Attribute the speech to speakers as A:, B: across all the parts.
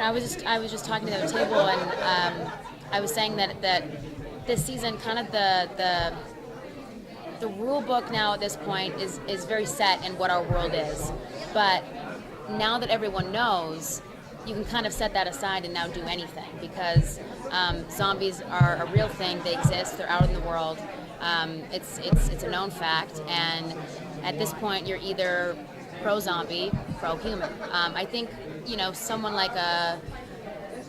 A: I was just talking to the other table, and I was saying that this season, kind of the rule book now at this point is very set in what our world is, but now that everyone knows, you can kind of set that aside and now do anything, because zombies are a real thing. They exist. They're out in the world. It's a known fact, and at this point, you're either pro-zombie, pro-human. I think someone like a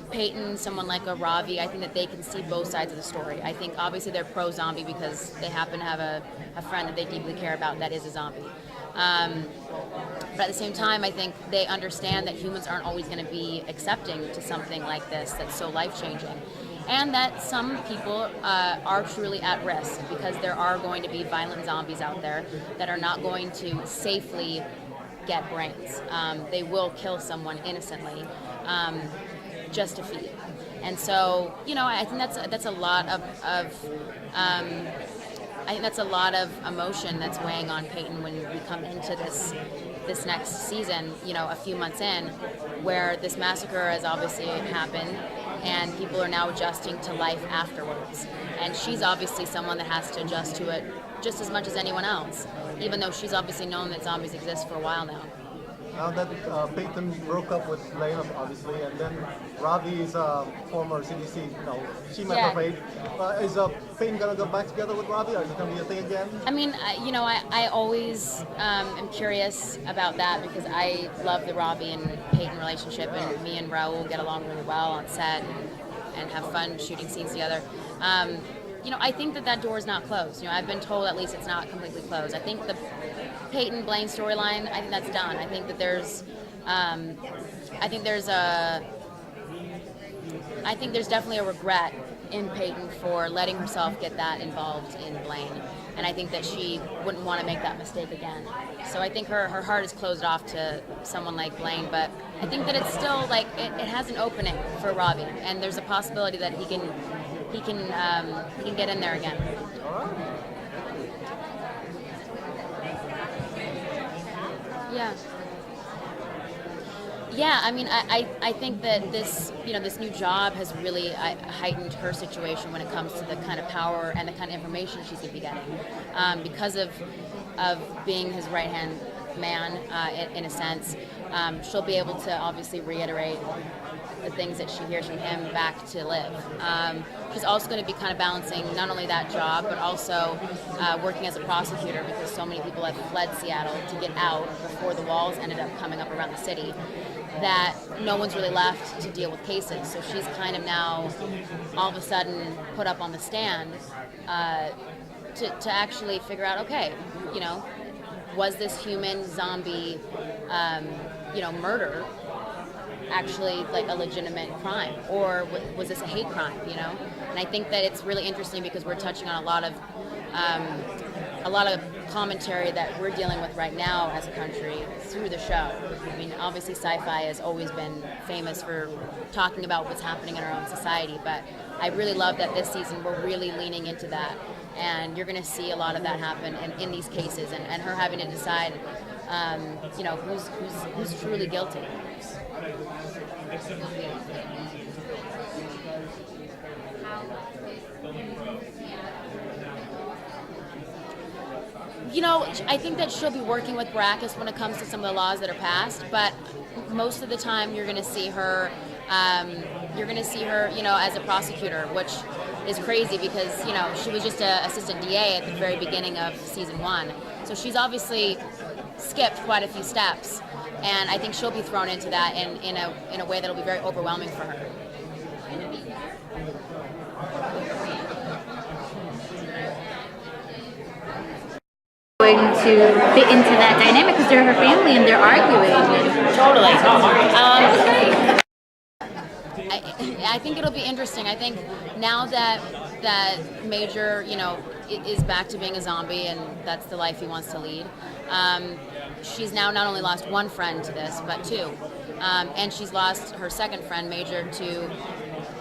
A: Peyton, someone like a Ravi, I think that they can see both sides of the story. I think obviously they're pro-zombie because they happen to have a friend that they deeply care about that is a zombie. But at the same time, I think they understand that humans aren't always going to be accepting to something like this that's so life-changing. And that some people are truly at risk, because there are going to be violent zombies out there that are not going to safely get brains. They will kill someone innocently just to feed. And so, I think that's a lot of I think that's a lot of emotion that's weighing on Peyton when we come into this next season, a few months in, where this massacre has obviously happened and people are now adjusting to life afterwards. And she's obviously someone that has to adjust to it just as much as anyone else, even though she's obviously known that zombies exist for a while now.
B: Now that Peyton broke up with Lane, obviously, and then Ravi is a former CDC, she met her fate. Is Peyton gonna go back together with Ravi, or is it gonna be a thing again?
A: I mean, I always am curious about that, because I love the Ravi and Peyton relationship, and me and Raul get along really well on set and have fun shooting scenes together. I think that door is not closed. I've been told at least it's not completely closed. I think the Peyton Blaine storyline, I think that's done. I think that there's definitely a regret in Peyton for letting herself get that involved in Blaine, and I think that she wouldn't want to make that mistake again. So I think her heart is closed off to someone like Blaine, but I think that it's still it has an opening for Ravi, and there's a possibility that he can get in there again. Yeah. I mean, I think that this new job has really heightened her situation when it comes to the kind of power and the kind of information she's going to be getting, because of being his right-hand man, in a sense. She'll be able to obviously reiterate the things that she hears from him back to Liv. She's also going to be kind of balancing not only that job, but also working as a prosecutor, because so many people have fled Seattle to get out before the walls ended up coming up around the city, that no one's really left to deal with cases. So she's kind of now all of a sudden put up on the stand to actually figure out, okay, was this human zombie murder actually a legitimate crime, or was this a hate crime? And I think that it's really interesting, because we're touching on a lot of commentary that we're dealing with right now as a country through the show. I mean, obviously sci-fi has always been famous for talking about what's happening in our own society, but I really love that this season we're really leaning into that, and you're going to see a lot of that happen in these cases, and her having to decide who's truly guilty. I think that she'll be working with Baracus when it comes to some of the laws that are passed, but most of the time you're going to see her as a prosecutor, which is crazy, because she was just an assistant DA at the very beginning of season 1, so she's obviously skipped quite a few steps, and I think she'll be thrown into that in a way that'll be very overwhelming for her.
C: Going to fit into that dynamic, because they're her family and they're arguing.
A: Totally. I think it'll be interesting. I think now that Major, is back to being a zombie, and that's the life he wants to lead. She's now not only lost one friend to this, but two, and she's lost her second friend, Major, to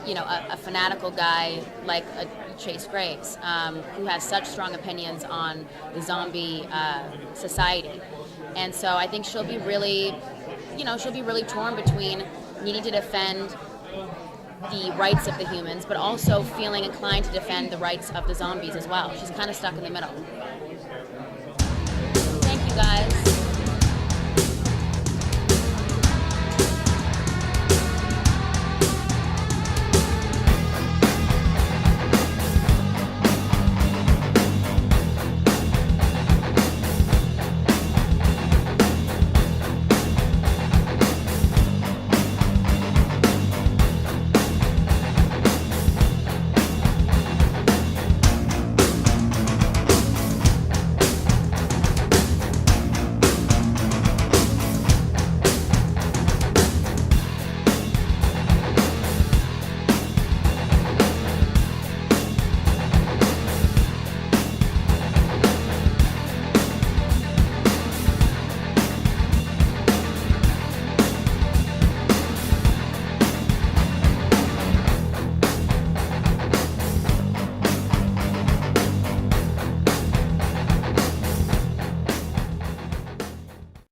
A: a fanatical guy like Chase Graves, who has such strong opinions on the zombie society. And so I think she'll be really torn between needing to defend the rights of the humans, but also feeling inclined to defend the rights of the zombies as well. She's kind of stuck in the middle. Thank you, guys.